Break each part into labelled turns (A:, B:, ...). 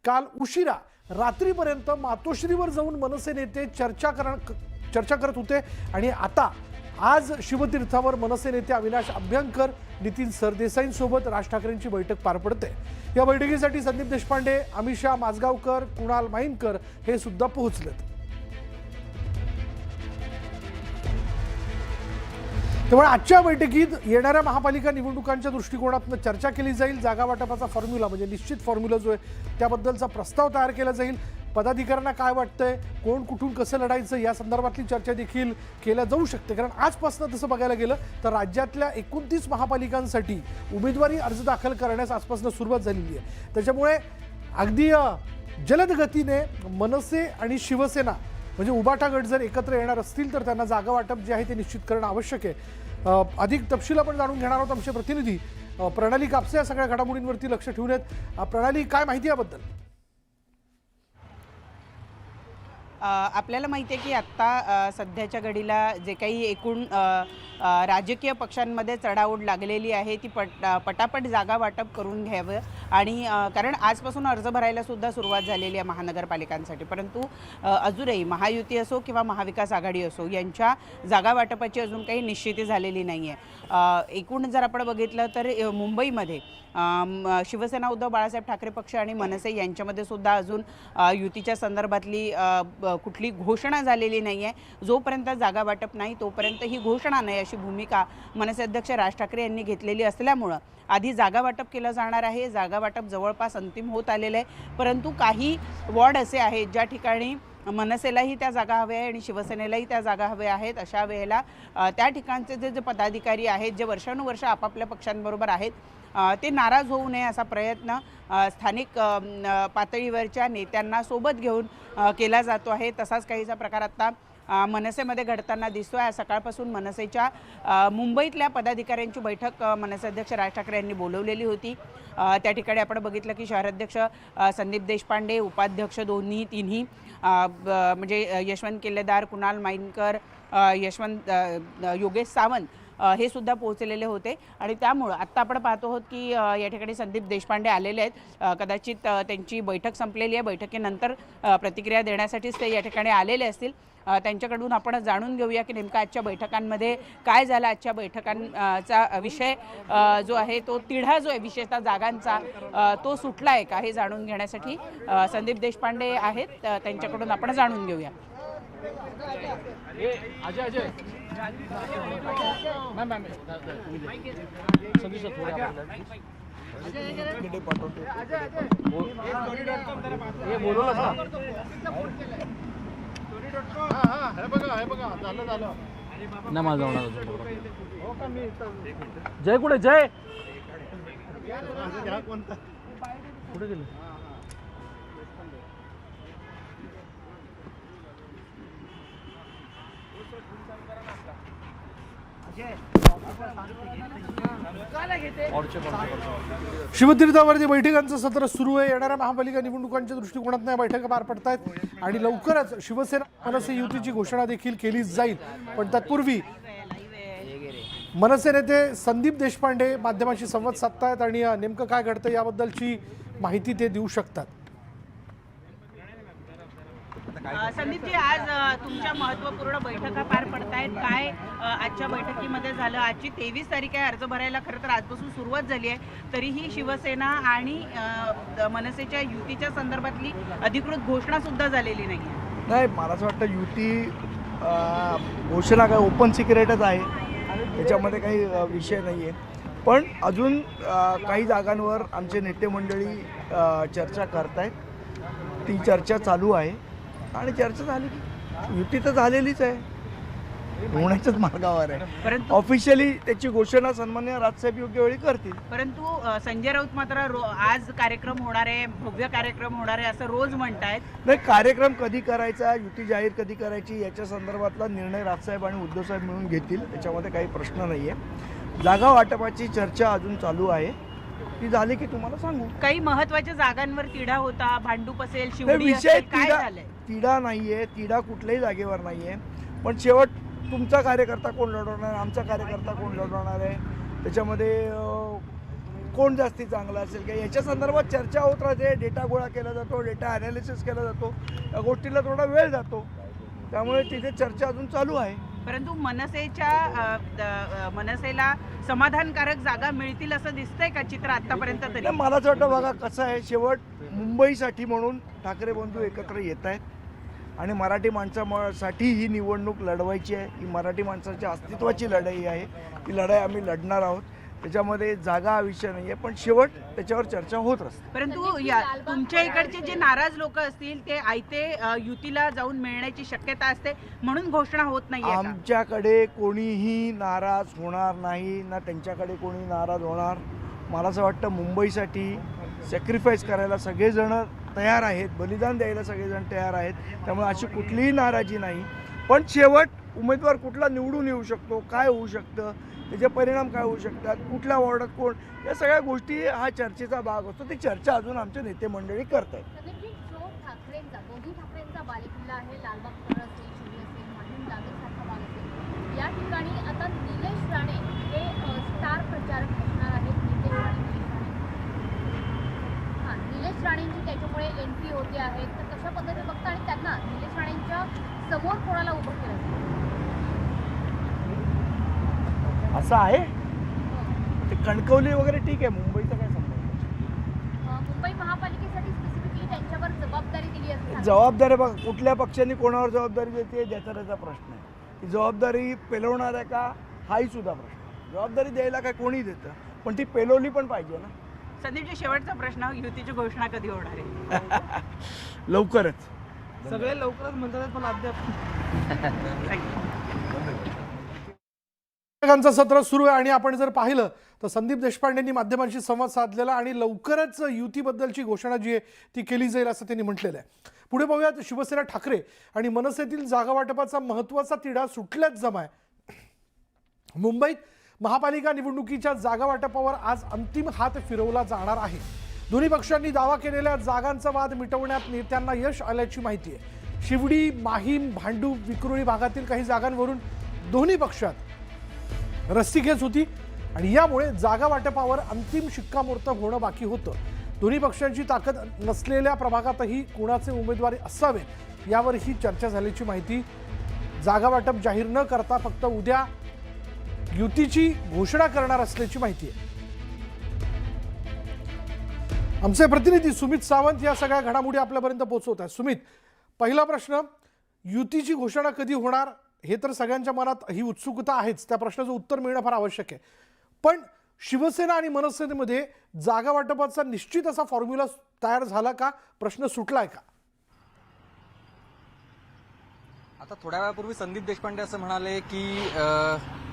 A: काल उशिरा रात्रीपर्यंत मातोश्रीवर जाऊन मनसे नेते चर्चा करत होते आणि आता आज शिवतीर्थावर मनसे नेते अविनाश अभ्यंकर, नितीन सरदेसाईंसोबत राज ठाकरेंची बैठक पार पडते। या बैठकीसाठी संदीप देशपांडे, अमिषा माजगावकर, कुणाल माईनकर हे सुद्धा पोहोचलेत। त्यामुळे आजच्या बैठकीत येणाऱ्या महापालिका निवडणुकांच्या दृष्टिकोनातून चर्चा केली जाईल। जागा वाटपाचा फॉर्म्युला म्हणजे निश्चित फॉर्म्युला जो आहे त्याबद्दलचा प्रस्ताव तयार केला जाईल। पदाधिकाऱ्यांना काय वाटतंय, कोण कुठून कसं लढायचं या संदर्भातली चर्चा देखील केल्या जाऊ शकते। कारण आजपासून तसं बघायला गेलं तर राज्यातल्या 29 महापालिकांसाठी उमेदवारी अर्ज दाखल करण्यास आजपासून सुरुवात झालेली आहे। त्याच्यामुळे अगदी जलद गतीने मनसे आणि शिवसेना म्हणजे उबाटा गट जर एकत्र येणार असतील तर त्यांना जागा वाटप जे आहे ते निश्चित करणं आवश्यक आहे। अधिक तपशील आपण जाणून घेणार आहोत। आमचे प्रतिनिधी प्रणाली कापसे या सगळ्या घडामोडींवरती लक्ष ठेवून आहेत। प्रणाली, काय माहिती याबद्दल?
B: आपल्याला माहिती आहे की आत्ता सध्याच्या घडीला जे काही एकूण राजकीय पक्षांमध्ये चढाओढ लागलेली आहे ती पटापट जागा वाटप करून घ्यावं आणि कारण आजपासून अर्ज भरायला सुद्धा सुरुवात झालेली आहे महानगरपालिकांसाठी। परंतु अजूनही महायुती असो किंवा महाविकास आघाडी असो यांच्या जागा वाटपाची अजून काही निश्चिती झालेली नाही आहे। एकूण जर आपण बघितलं तर मुंबईमध्ये शिवसेना उद्धव बाळासाहेब ठाकरे पक्ष आणि मनसे यांच्यामध्ये सुद्धा अजून युतीच्या संदर्भातली कुठली घोषणा झालेली नाही आहे। जोपर्यंत जागा वाटप नाही तोपर्यंत ही घोषणा नाही अशी भूमिका मनसे अध्यक्ष राज ठाकरे यांनी घेतलेली असल्यामुळं आधी जागा वाटप केलं जाणार आहे। जागा वाटप जवळपास अंतिम होत आलेलं आहे, परंतु काही वॉर्ड असे आहेत ज्या ठिकाणी मनसेलाही त्या जागा हव्या आहे आणि शिवसेनेलाही त्या जागा हव्या आहेत। अशा वेळेला त्या ठिकाणचे जे पदाधिकारी आहेत जे वर्षानुवर्ष आपापल्या पक्षांबरोबर आहेत ते नाराज होऊ नये असा प्रयत्न स्थानिक पातळीवरच्या नेत्यांना सोबत घेऊन केला जातो आहे। तसाच काहीसा प्रकार आता मनसेमध्ये घडताना दिसतो आहे। सकाळपासून मनसेच्या मुंबईतल्या पदाधिकाऱ्यांची बैठक मनसे अध्यक्ष राज ठाकरे यांनी बोलवलेली होती। त्या ठिकाणी आपण बघितलं की शहराध्यक्ष संदीप देशपांडे, उपाध्यक्ष तिन्ही म्हणजे यशवंत केल्लेदार, कुणाल माईनकर, योगेश सावंत हे सुद्धा पोहोचलेले होते आणि त्यामुळे आत्ता आपण पाहतो आहोत की या ठिकाणी संदीप देशपांडे आलेले आहेत। कदाचित त्यांची बैठक संपलेली आहे, बैठकीनंतर प्रतिक्रिया देण्यासाठीच ते या ठिकाणी आलेले असतील। त्यांच्याकडून आपण जाणून घेऊया की नेमका आजच्या बैठकांमध्ये काय झालं। आजच्या बैठकांचा विषय जो आहे तो तिढा जो आहे विशेषतः जागांचा तो सुटला आहे का हे जाणून घेण्यासाठी संदीप देशपांडे आहेत, त्यांच्याकडून आपण जाणून घेऊया।
C: जय कुठे जय कुठे गेले?
A: शिवतीर्थावरती बैठकांचं सत्र सुरू आहे। येणाऱ्या महापालिका निवडणुकांच्या दृष्टिकोनातून या बैठका पार पडतायत आणि लवकरच शिवसेना मनसे युतीची घोषणा देखील केली जाईल। पण तत्पूर्वी मनसे नेते संदीप देशपांडे माध्यमांशी संवाद साधतायत आणि नेमकं काय घडतं याबद्दलची माहिती ते देऊ शकतात।
B: संदीपजी, आज तुमच्या महत्त्वपूर्ण बैठका पार पडतायत, काय आजच्या बैठकीमध्ये झालं? आजची 23 तारीख आहे, अर्ज भरायला खरं तर आजपासून सुरुवात झाली आहे, तरीही शिवसेना आणि मनसेच्या युतीच्या संदर्भातली अधिकृत घोषणा सुद्धा झालेली नाही।
D: मला असं वाटतं युती घोषणा काय ओपन सिक्रेटच आहे, त्याच्यामध्ये काही विषय नाही आहे। पण अजून काही जागांवर आमचे नेते मंडळी चर्चा करतायत, ती चर्चा चालू आहे आणि चर्चा झाली की युती तर झालेलीच आहे, होण्याच्याच मार्गावर आहे।
B: परंतु
D: ऑफिशियली त्याची घोषणा सन्माननीय राजसाहेब योग्य वेळी करतील।
B: परंतु संजय राऊत मात्र आज कार्यक्रम होणार आहे, भव्य कार्यक्रम होणार आहे असं रोज म्हणतायत।
D: नाही, कार्यक्रम कधी करायचा, युती जाहीर कधी करायची याच्या संदर्भातला निर्णय राजसाहेब आणि उद्धवसाहेब मिळून घेतील, त्याच्यामध्ये काही प्रश्न नाही आहे। जागा वाटपाची चर्चा अजून चालू आहे, ती झाली की तुम्हाला सांगू।
B: काही महत्त्वाच्या जागांवर तिढा होता, भांडूप असेल,
D: हे
B: शिवडी
D: विषय
B: असेल, काय झालंय?
D: तिढा नाहीये, तिढा कुठल्याही जागेवर नाहीये। पण शेवट तुमचा कार्यकर्ता कोण लढवणार, आमचा कार्यकर्ता कोण लढवणार आहे, त्याच्यामध्ये कोण जास्ती चांगला असेल का याच्या संदर्भात चर्चा होत राहते. डेटा गोळा केला जातो, डेटा ॲनालिसिस केला जातो, या गोष्टीला थोडा वेळ जातो. त्यामुळे तिथे चर्चा अजून चालू आहे.
B: परंतु मनसेला समाधानकारक जागा मिळतील असं दिसतंय का चित्र आतापर्यंत तरी?
D: नाही, मला असं वाटतं बघा कसं आहे, शेवट मुंबईसाठी म्हणून ठाकरे बंधू एकत्र येत आहेत आणि मराठी माणसासाठी ही निवडणूक लढवायची आहे. ही मराठी माणसाच्या अस्तित्वाची लढाई आहे. ती लढाई आम्ही लढणार आहोत. त्याच्यामध्ये जागा हा विषय नाही आहे, पण शेवट त्याच्यावर चर्चा होत असते.
B: परंतु तुमच्या इकडचे जे नाराज लोक असतील ते आयते युतीला जाऊन मिळण्याची शक्यता असते म्हणून घोषणा होत नाहीये का?
D: आमच्याकडे कोणीही नाराज होणार नाही ना त्यांच्याकडे कोणी नाराज होणार. मला असं वाटतं मुंबईसाठी सॅक्रिफाईस करायला सगळेजण तयार आहेत, बलिदान द्यायला सगळेजण तयार आहेत. त्यामुळे अशी कुठलीही नाराजी नाही. पण शेवट उमेदवार कुठला निवडून येऊ शकतो, काय होऊ शकतं, त्याचे परिणाम काय होऊ शकतात, कुठल्या वॉर्डात कोण, या सगळ्या गोष्टी हा चर्चेचा भाग असतो. ती चर्चा अजून आमचे नेते मंडळी करत आहेत.
E: दोन्ही ठाकरेंचा बालेकिल्ला आहे. लालबाग परळ असेल, शिवडी असेल, माहीम दादरसारखा भाग असेल. या ठिकाणी आता निलेश राणे हे स्टार प्रचारक असणार आहेत. निलेश राणेंची त्याच्यामुळे एंट्री होते आहे. तर कशा पद्धतीने बघता आणि त्यांना निलेश राणेंच्या समोर कोणाला उभं केलं जातं?
D: असं आहे ते कणकवली वगैरे ठीक आहे, मुंबईचा काय संबंध?
E: मुंबई महापालिकेसाठी स्पेसिफिकली त्यांच्यावर जबाबदारी दिली असते.
D: जबाबदारी बघा, कुठल्या पक्षांनी कोणावर जबाबदारी देते ज्याचा त्याचा प्रश्न आहे. ती जबाबदारी पेलवणार आहे का हाही सुद्धा प्रश्न आहे. जबाबदारी द्यायला काय कोणी देतं, पण ती पेलवली पण पाहिजे ना.
B: संदीपजी, शेवटचा प्रश्न, युतीची घोषणा कधी होणार आहे?
D: लवकरच.
C: सगळे लवकरच म्हणतात पण अद्याप
A: चं सत्र सुरू आहे आणि आपण जर पाहिलं तर संदीप देशपांडेंनी माध्यमांशी संवाद साधलेला आणि लवकरच युतीबद्दलची घोषणा जी आहे ती केली जाईल असं त्यांनी म्हटलेलं आहे. पुढे पाहूयात, शिवसेना ठाकरे आणि मनसेतील जागा वाटपाचा महत्त्वाचा तिढा सुटल्याच जमाय. मुंबईत महापालिका निवडणुकीच्या जागा वाटपावर आज अंतिम हात फिरवला जाणार आहे. दोन्ही पक्षांनी दावा केलेल्या जागांचा वाद मिटवण्यात नेत्यांना यश आल्याची माहिती आहे. शिवडी, माहीम, भांडूप, विक्रोळी भागातील काही जागांवरून दोन्ही पक्षात रस्सीखेच होती आणि यामुळे जागा वाटपावर अंतिम शिक्कामोर्तब होणं बाकी होतं. दोन्ही पक्षांची ताकद नसलेल्या प्रभागातही कुणाचे उमेदवारी असावेत यावर ही चर्चा झाल्याची माहिती. जागा वाटप जाहीर न करता फक्त उद्या युतीची घोषणा करणार असल्याची माहिती आहे. आमचे प्रतिनिधी सुमित सावंत या सगळ्या घडामोडी आपल्यापर्यंत पोहोचवत आहेत. सुमित, पहिला प्रश्न, युतीची घोषणा कधी होणार हे तर सगळ्यांच्या मनात ही उत्सुकता आहेच. त्या प्रश्नाचं उत्तर मिळणं फार आवश्यक आहे. पण शिवसेना आणि मनसेमध्ये जागा वाटपाचा निश्चित असा फॉर्म्युला तयार झाला का? प्रश्न सुटलाय का?
F: आता थोड्या वेळापूर्वी संदीप देशपांडे असं म्हणाले की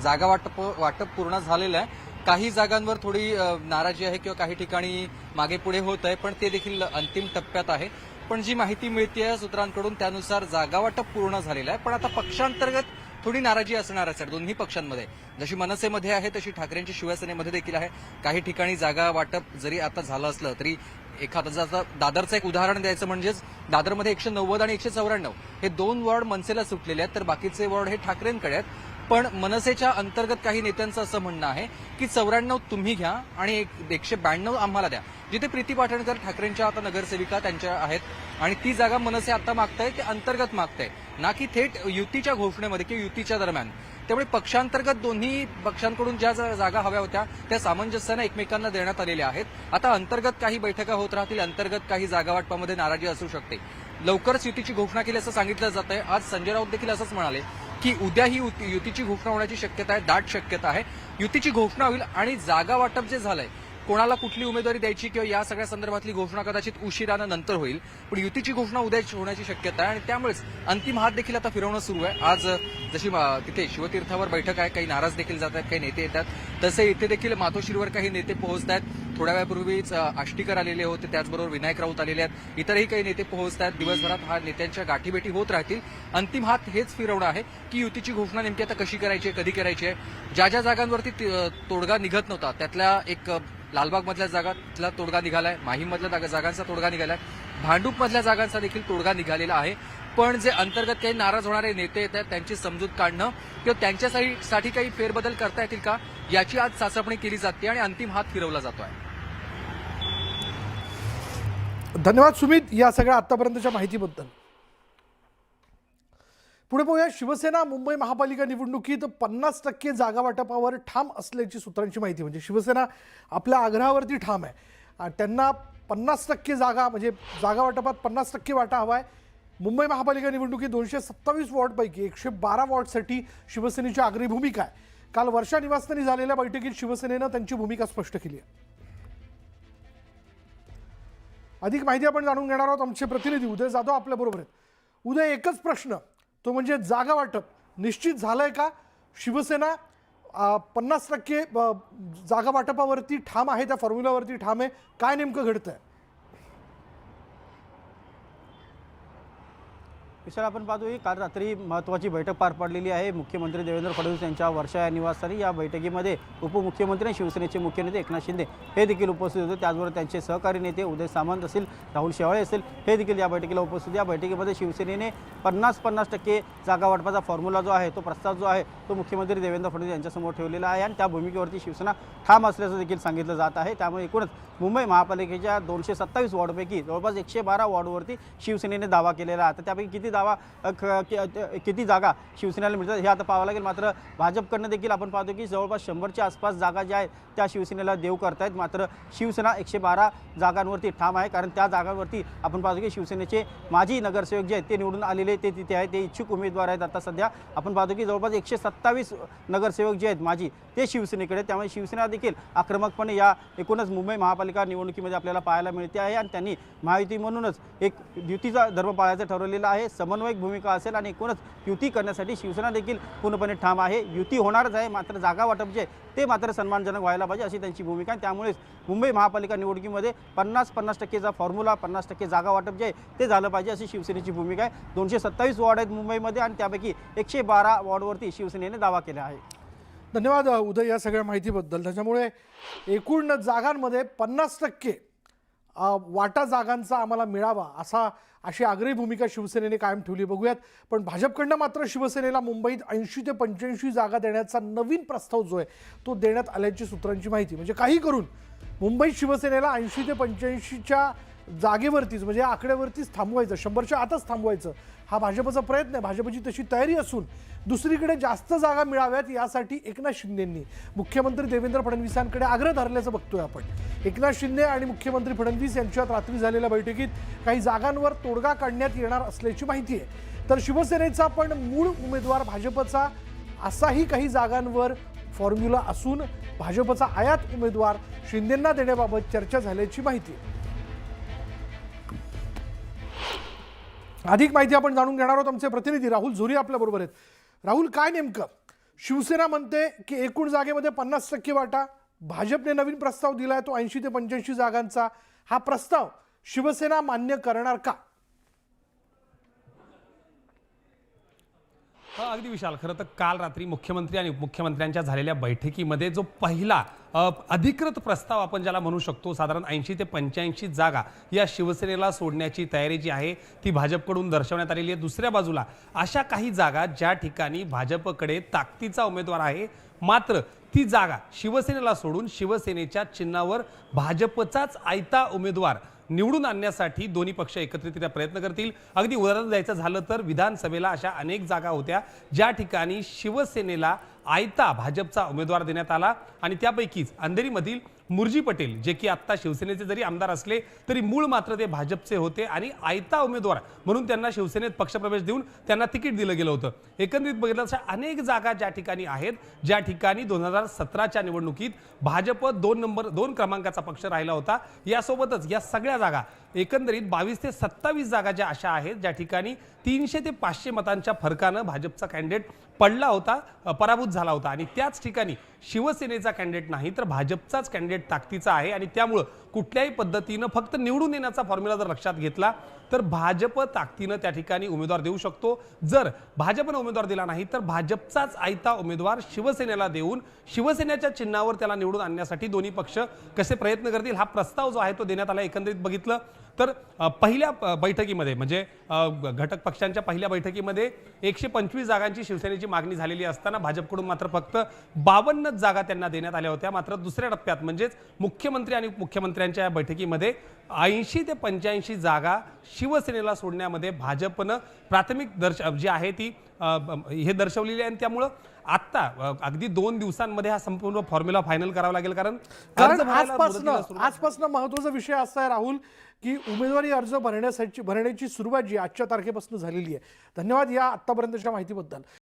F: जागा वाटप पूर्ण झालेलं आहे. काही जागांवर थोडी नाराजी आहे किंवा काही ठिकाणी मागे पुढे होत आहे, पण ते देखील अंतिम टप्प्यात आहे. पण जी माहिती मिळते सूत्रांकडून त्यानुसार जागा वाटप पूर्ण झालेलं आहे. पण आता पक्षांतर्गत थोडी नाराजी असणारच आहे दोन्ही पक्षांमध्ये. जशी मनसेमध्ये आहे तशी ठाकरेंची शिवसेनेमध्ये देखील आहे. काही ठिकाणी जागा वाटप जरी आता झालं असलं तरी एखादा दादरचं एक उदाहरण द्यायचं म्हणजेच दादरमध्ये 190 आणि 194 हे 2 वॉर्ड मनसेला सुटलेले आहेत, तर बाकीचे वॉर्ड हे ठाकरेंकडे आहेत. पण मनसेच्या अंतर्गत काही नेत्यांचं असं म्हणणं आहे की 94 तुम्ही घ्या आणि 192 आम्हाला द्या. जिथे प्रीती पाटणकर ठाकरेंच्या आता नगरसेविका त्यांच्या आहेत आणि ती जागा मनसे आता मागताय ते अंतर्गत मागताय, ना की थेट युतीच्या घोषणेमध्ये किंवा युतीच्या दरम्यान. त्यामुळे पक्षांतर्गत दोन्ही पक्षांकडून ज्या जागा हव्या होत्या त्या सामंजस्यानं एकमेकांना देण्यात आलेल्या आहेत. आता अंतर्गत काही बैठका होत राहतील, अंतर्गत काही जागा वाटपामध्ये नाराजी असू शकते. लवकरच युतीची घोषणा केली असं सांगितलं जात आहे. आज संजय राऊत देखील असंच म्हणाले की उद्या ही युतीची घोषणा होण्याची शक्यता आहे, दाट शक्यता आहे. युतीची घोषणा होईल आणि जागा वाटप जे झालंय, कोणाला कुठली उमेदवारी द्यायची किंवा या सगळ्या संदर्भातली घोषणा कदाचित उशिरानं नंतर होईल, पण युतीची घोषणा उद्या होण्याची शक्यता आहे. आणि त्यामुळेच अंतिम हात देखील आता फिरवणं सुरू आहे. आज जशी तिथे शिवतीर्थावर बैठक आहे, काही नाराज देखील जात आहेत, काही नेते येतात, तसे इथे देखील मातोश्रीवर काही नेते पोहोचत आहेत. थोड्या वेळापूर्वीच आष्टीकर आलेले होते, त्याचबरोबर विनायक राऊत आलेले आहेत, इतरही काही नेते पोहोचत आहेत. दिवसभरात हा नेत्यांच्या गाठीभेटी होत राहतील. अंतिम हात हेच फिरवणं आहे की युतीची घोषणा नेमकी आता कशी करायची आहे, कधी करायची आहे. ज्या ज्या जागांवरती तोडगा निघत नव्हता त्यातल्या एक लालबाग मधल्या जागांतला तोडगा निघालाय, माहीम मधल्या जागांचा तोडगा निघालाय, भांडूप मधल्या जागांचा देखील तोडगा निघालेला आहे. पण जे अंतर्गत काही नाराज होणारे नेते येत आहेत त्यांची समजूत काढणं किंवा त्यांच्यासाठी काही फेरबदल करता येतील का याची आज चाचपणी केली जाते आणि अंतिम हात फिरवला जातोय.
A: धन्यवाद सुमित या सगळ्या आतापर्यंतच्या माहितीबद्दल. पुढे पाहूया. शिवसेना मुंबई महापालिका निवडणुकीत 50% जागा वाटपावर ठाम असल्याची सूत्रांची माहिती. म्हणजे शिवसेना आपल्या आग्रहावरती ठाम आहे. त्यांना 50% जागा म्हणजे जागा वाटपात 50% वाटा हवा आहे. मुंबई महापालिका निवडणुकीत 227 वॉर्डपैकी 112 वॉर्डसाठी शिवसेनेची आग्रही भूमिका आहे. काल वर्षा निवासस्थानी झालेल्या बैठकीत शिवसेनेनं त्यांची भूमिका स्पष्ट केली आहे. अधिक माहिती आपण जाणून घेणार आहोत. आमचे प्रतिनिधी उदय जाधव आपल्याबरोबर आहेत. उदय, एकच प्रश्न, तो म्हणजे जागा वाटप निश्चित झालंय का? शिवसेना 50% जागा वाटपावरती ठाम आहे, त्या फॉर्म्युलावरती ठाम आहे. काय नेमकं घडतंय?
G: विशाल, आपण पाहतो की काल रात्री महत्त्वाची बैठक पार पडलेली आहे. मुख्यमंत्री देवेंद्र फडणवीस यांच्या वर्षा या निवासस्थानी. या बैठकीमध्ये उपमुख्यमंत्री आणि शिवसेनेचे मुख्य नेते एकनाथ शिंदे हे देखील उपस्थित होते. त्याचबरोबर त्यांचे सहकारी नेते उदय सामंत असेल, राहुल शेवाळे असेल, हे देखील या बैठकीला उपस्थित. या बैठकीमध्ये शिवसेनेने 50% जागा वाटपाचा फॉर्म्युला जो आहे, तो प्रस्ताव जो आहे, तो मुख्यमंत्री देवेंद्र फडणवीस यांच्यासमोर ठेवलेला आहे आणि त्या भूमिकेवरती शिवसेना ठाम असल्याचं देखील सांगितलं जात आहे. त्यामुळे एकूणच मुंबई महापालिकेच्या 227 वॉर्डपैकी जवळपास 112 वॉर्डवरती शिवसेनेने दावा केलेला आहे. तर त्यापैकी किती जागा शिवसेनेला मिळतात हे आता पाहावं लागेल. मात्र भाजपकडनं देखील आपण पाहतो की जवळपास 100च्या आसपास जागा ज्या आहेत त्या शिवसेनेला देऊ करतायत. मात्र शिवसेना 112 जागांवरती ठाम आहे. कारण त्या जागांवरती आपण पाहतो की शिवसेनेचे माजी नगरसेवक जे आहेत ते निवडून आलेले ते तिथे आहेत, ते इच्छुक उमेदवार आहेत. आता सध्या आपण पाहतो की जवळपास 127 नगरसेवक जे आहेत माजी, ते शिवसेनेकडे. त्यामुळे शिवसेना देखील आक्रमकपणे या एकूणच मुंबई महापालिका निवडणुकीमध्ये आपल्याला पाहायला मिळते आहे. आणि त्यांनी महायुती म्हणूनच एक युतीचा धर्म पाळायचं ठरवलेलं आहे. समन्वयक भूमिका असेल आणि एकूणच युती करण्यासाठी शिवसेना देखील पूर्णपणे ठाम आहे. युती होणारच आहे, मात्र जागा वाटप जे ते मात्र सन्मानजनक व्हायला पाहिजे अशी त्यांची भूमिका आहे. त्यामुळेच मुंबई महापालिका निवडणुकीमध्ये 50% फॉर्म्युला, 50% जागा वाटप जे ते झालं पाहिजे अशी शिवसेनेची भूमिका आहे. 227 वॉर्ड आहेत मुंबईमध्ये आणि त्यापैकी 112 वॉर्डवरती शिवसेनेने दावा केला आहे.
A: धन्यवाद उदय या सगळ्या माहितीबद्दल. त्याच्यामुळे एकूण जागांमध्ये 50% वाटा जागांचा आम्हाला मिळावा अशी आग्रही भूमिका शिवसेनेने कायम ठेवली. बघूयात. पण भाजपकडनं मात्र शिवसेनेला मुंबईत 80 ते 85 जागा देण्याचा नवीन प्रस्ताव जो आहे तो देण्यात आल्याची सूत्रांची माहिती. म्हणजे काही करून मुंबईत शिवसेनेला 80 ते 85च्या जागेवरतीच म्हणजे आकड्यावरतीच थांबवायचं, 100च्या आतच थांबवायचं हा भाजपचा प्रयत्न आहे. भाजपची तशी तयारी असून दुसरीकडे जास्त जागा मिळाव्यात यासाठी एकनाथ शिंदेंनी मुख्यमंत्री देवेंद्र फडणवीसांकडे आग्रह धरल्याचं बघतोय आपण. एकनाथ शिंदे आणि मुख्यमंत्री फडणवीस यांच्यात रात्री झालेल्या बैठकीत काही जागांवर तोडगा काढण्यात येणार असल्याची माहिती आहे. तर शिवसेनेचा पण मूळ उमेदवार भाजपचा असाही काही जागांवर फॉर्म्युला असून भाजपचा आयात उमेदवार शिंदेंना देण्याबाबत चर्चा झाल्याची माहिती आहे. अधिक माहिती आपण जाणून घेणार आहोत. आमचे प्रतिनिधी राहुल झोरी आपल्याबरोबर आहेत. राहुल, काय नेमकं शिवसेना म्हणते की एकूण जागेमध्ये 50% वाटा, भाजपने नवीन प्रस्ताव दिलाय तो 80 ते 85 जागांचा. हा प्रस्ताव शिवसेना मान्य करणार का?
H: अगदी विशाल, खरं तर काल रात्री मुख्यमंत्री आणि उपमुख्यमंत्र्यांच्या झालेल्या बैठकीमध्ये जो पहिला अधिकृत प्रस्ताव आपण ज्याला म्हणू शकतो, साधारण 80 ते 85 जागा या शिवसेनेला सोडण्याची तयारी जी आहे ती भाजपकडून दर्शवण्यात आलेली आहे. दुसऱ्या बाजूला अशा काही जागा ज्या ठिकाणी भाजपकडे ताकदीचा उमेदवार आहे, मात्र ती जागा शिवसेनेला सोडून शिवसेनेच्या चिन्हावर भाजपचाच आयता उमेदवार निवडून आणण्यासाठी दोन्ही पक्ष एकत्रितरित्या प्रयत्न करतील. अगदी उदाहरण द्यायचं झालं तर विधानसभेला अशा अनेक जागा होत्या ज्या ठिकाणी शिवसेनेला आयता भाजपचा उमेदवार देण्यात आला आणि त्यापैकीच अंधेरीमधील मुरजी पटेल जे की आत्ता शिवसेनेचे जरी आमदार असले तरी मूळ मात्र ते भाजपचे होते आणि आयता उमेदवार म्हणून त्यांना शिवसेनेत पक्षप्रवेश देऊन त्यांना तिकीट दिलं गेलं होतं. एकंदरीत बघितलं अशा अनेक जागा ज्या ठिकाणी आहेत ज्या ठिकाणी 2017च्या निवडणुकीत भाजप 2 क्रमांकाचा पक्ष राहिला होता. यासोबतच या सगळ्या जागा एकंदरीत 22 ते 27 जागा ज्या अशा आहेत ज्या ठिकाणी 300 ते 500 मतांच्या फरकानं भाजपचा कॅन्डिडेट पडला होता, पराभूत झाला होता आणि त्याच ठिकाणी शिवसेनेचा कॅन्डिडेट नाही तर भाजपचाच कॅन्डिडेट ताकदीचा आहे आणि त्यामुळं कुठल्याही पद्धतीनं फक्त निवडून येण्याचा फॉर्म्युला जर लक्षात घेतला तर भाजप ताकदीनं त्या ठिकाणी उमेदवार देऊ शकतो. जर भाजपनं उमेदवार दिला नाही तर भाजपचाच आयता उमेदवार शिवसेनेला देऊन शिवसेनेच्या चिन्हावर त्याला निवडून आणण्यासाठी दोन्ही पक्ष कसे प्रयत्न करतील हा प्रस्ताव जो आहे तो देण्यात आला. एकंदरीत बघितलं तर पहिल्या बैठकीमध्ये म्हणजे घटक पक्षांच्या पहिल्या बैठकीमध्ये 125 जागांची शिवसेनेची मागणी झालेली असताना भाजपकडून मात्र फक्त 52 जागा त्यांना देण्यात आल्या होत्या. मात्र दुसऱ्या टप्प्यात म्हणजेच मुख्यमंत्री आणि उपमुख्यमंत्र्यांच्या या बैठकीमध्ये 80 ते 85 जागा शिवसेनेला सोडण्यामध्ये भाजपनं प्राथमिक जी आहे ती हे दर्शवलेली आहे आणि त्यामुळं आत्ता अगदी 2 दिवसांमध्ये हा संपूर्ण फॉर्म्युला फायनल करावा लागेल कारण अर्ज भरायला मुदतीला सुरुवात-
A: आजपासनं महत्वाचा विषय असा आहे राहुल की उमेदवारी अर्ज भरण्याची सुरुवात जी आजच्या तारखेपासून झालेली आहे. धन्यवाद या आत्तापर्यंतच्या माहितीबद्दल.